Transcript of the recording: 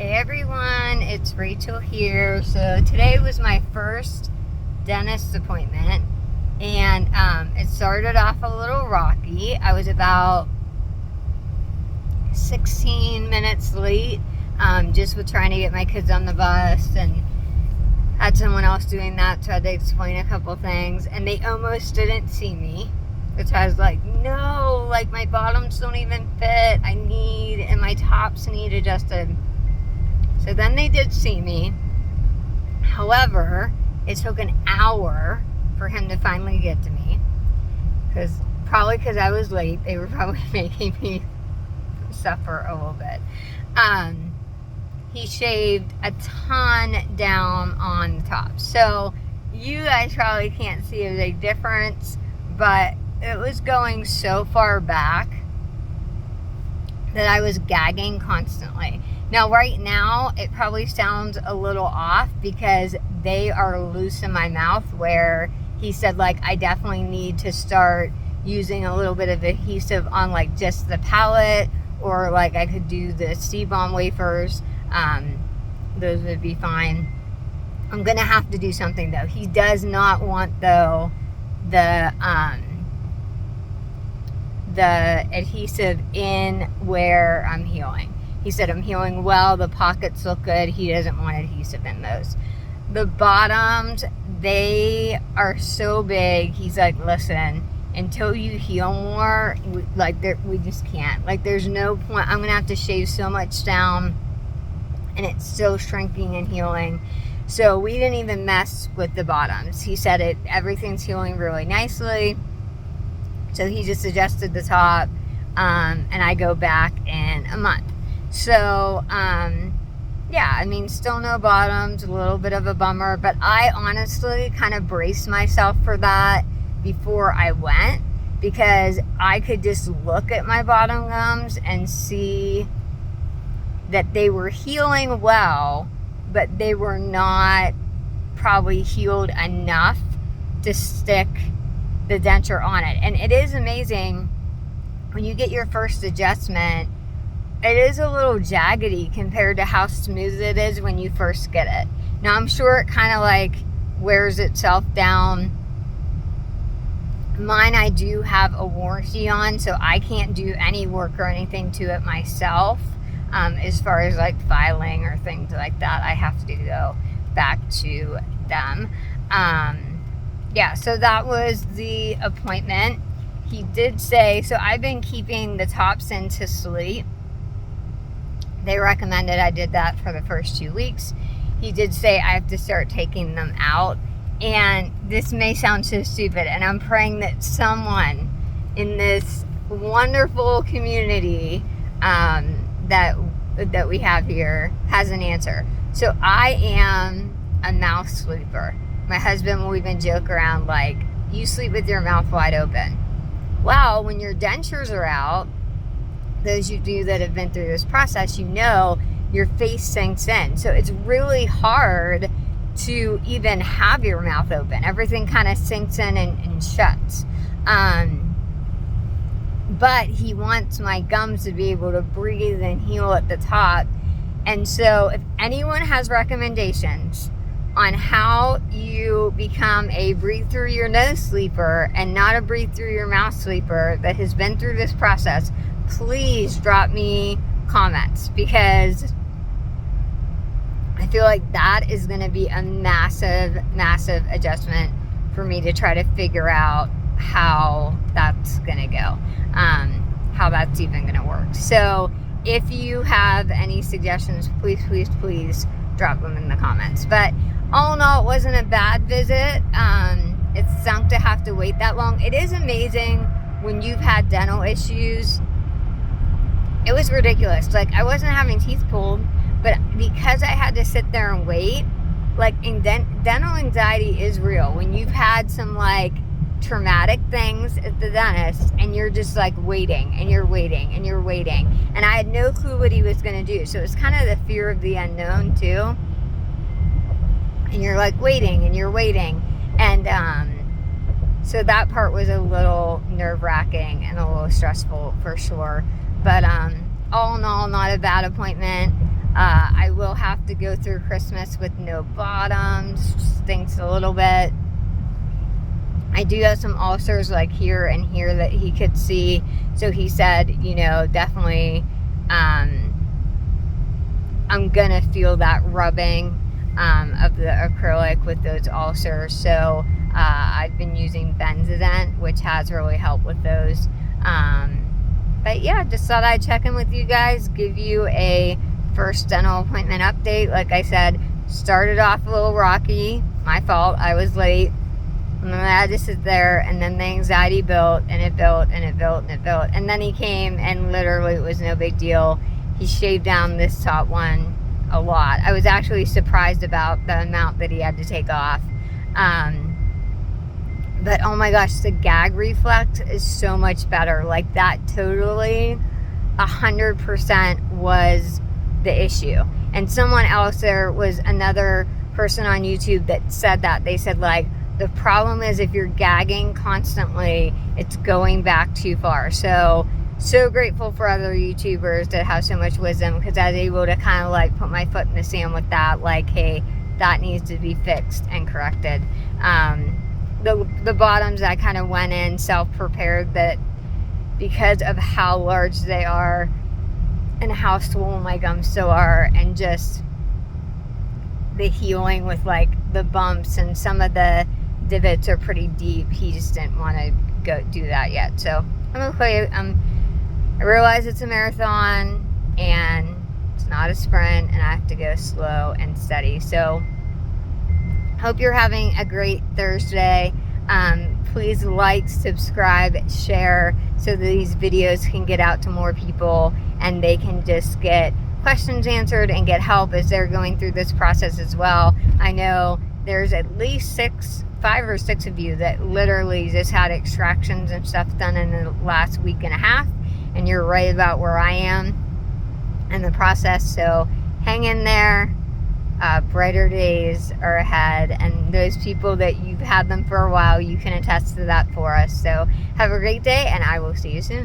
Hey everyone, it's Rachel here. So today was my first dentist appointment, and it started off a little rocky. I was about 16 minutes late, just with trying to get my kids on the bus, and had someone else doing that, so I had to explain a couple things, and they almost didn't see me, which I was like, no, like my bottoms don't even fit, and my tops need adjusted. So then they did see me. However, it took an hour for him to finally get to me. Probably because I was late. They were probably making me suffer a little bit. He shaved a ton down on the top. So you guys probably can't see a big difference, but it was going so far back that I was gagging constantly. Now, right now, it probably sounds a little off because they are loose in my mouth, where he said, like, I definitely need to start using a little bit of adhesive on, like, just the palate, or, like, I could do the C-bomb wafers. Those would be fine. I'm going to have to do something, though. He does not want, though, the adhesive in where I'm healing. He said, I'm healing well, the pockets look good. He doesn't want adhesive in those. The bottoms, they are so big. He's like, listen, until you heal more, we just can't. Like, there's no point. I'm going to have to shave so much down, and it's still shrinking and healing. So we didn't even mess with the bottoms. He said everything's healing really nicely. So he just adjusted the top, and I go back in a month. So, yeah, I mean, still no bottoms, a little bit of a bummer, but I honestly kind of braced myself for that before I went, because I could just look at my bottom gums and see that they were healing well, but they were not probably healed enough to stick the denture on it. And it is amazing when you get your first adjustment. It is a little jaggedy compared to how smooth it is when you first get it. Now, I'm sure it kind of like wears itself down. Mine, I do have a warranty on, so I can't do any work or anything to it myself. As far as like filing or things like that, I have to go back to them. Yeah, so that was the appointment. He did say, so I've been keeping the tops in to sleep. They recommended I did that for the first 2 weeks. He did say I have to start taking them out. And this may sound so stupid, and I'm praying that someone in this wonderful community that we have here has an answer. So I am a mouth sleeper. My husband will even joke around like, you sleep with your mouth wide open. Well, when your dentures are out, those of you that have been through this process, you know your face sinks in. So it's really hard to even have your mouth open. Everything kind of sinks in and shuts. But he wants my gums to be able to breathe and heal at the top. And so if anyone has recommendations on how you become a breathe through your nose sleeper and not a breathe through your mouth sleeper that has been through this process, please drop me comments, because I feel like that is going to be a massive, massive adjustment for me to try to figure out how that's going to go, how that's even going to work. So if you have any suggestions, please, please, please drop them in the comments. But all in all, it wasn't a bad visit. It stunk to have to wait that long. It is amazing when you've had dental issues. It was ridiculous. Like, I wasn't having teeth pulled, but because I had to sit there and wait, like, dental anxiety is real. When you've had some, like, traumatic things at the dentist, and you're just, like, waiting, and you're waiting, and you're waiting. And I had no clue what he was going to do. So it was kind of the fear of the unknown, too. And you're, like, waiting, and you're waiting. And, so that part was a little nerve-wracking and a little stressful for sure. But all in all, not a bad appointment. I to go through Christmas with no bottoms. Stinks a little bit. I do have some ulcers like here and here that he could see. So he said, you know, definitely I'm gonna feel that rubbing of the acrylic with those ulcers. So I've been using Benzodent, which has really helped with those. But yeah, just thought I'd check in with you guys, give you a first dental appointment update. Like I said, started off a little rocky. My fault, I was late. And then I had to sit there, and then the anxiety built, and it built, and it built, and it built. And then he came, and literally it was no big deal. He shaved down this top one a lot. I was actually surprised about the amount that he had to take off. But oh my gosh, the gag reflex is so much better. Like that totally 100% was the issue. And someone else, there was another person on YouTube that said that. They said, like, the problem is if you're gagging constantly, it's going back too far. So grateful for other YouTubers that have so much wisdom, because I was able to kind of like put my foot in the sand with that. Like, hey, that needs to be fixed and corrected. The bottoms, I kind of went in self-prepared that because of how large they are and how swollen my gums still are, and just the healing with like the bumps and some of the divots are pretty deep. He just didn't want to go do that yet. So I'm okay. I realize it's a marathon and it's not a sprint, and I have to go slow and steady. So hope you're having a great Thursday. Please like, subscribe, share, so that these videos can get out to more people and they can just get questions answered and get help as they're going through this process as well. I know there's at least 5 or 6 of you that literally just had extractions and stuff done in the last week and a half, and you're right about where I am in the process. So hang in there. Brighter days are ahead, and those people that you've had them for a while, you can attest to that for us. So have a great day, and I will see you soon.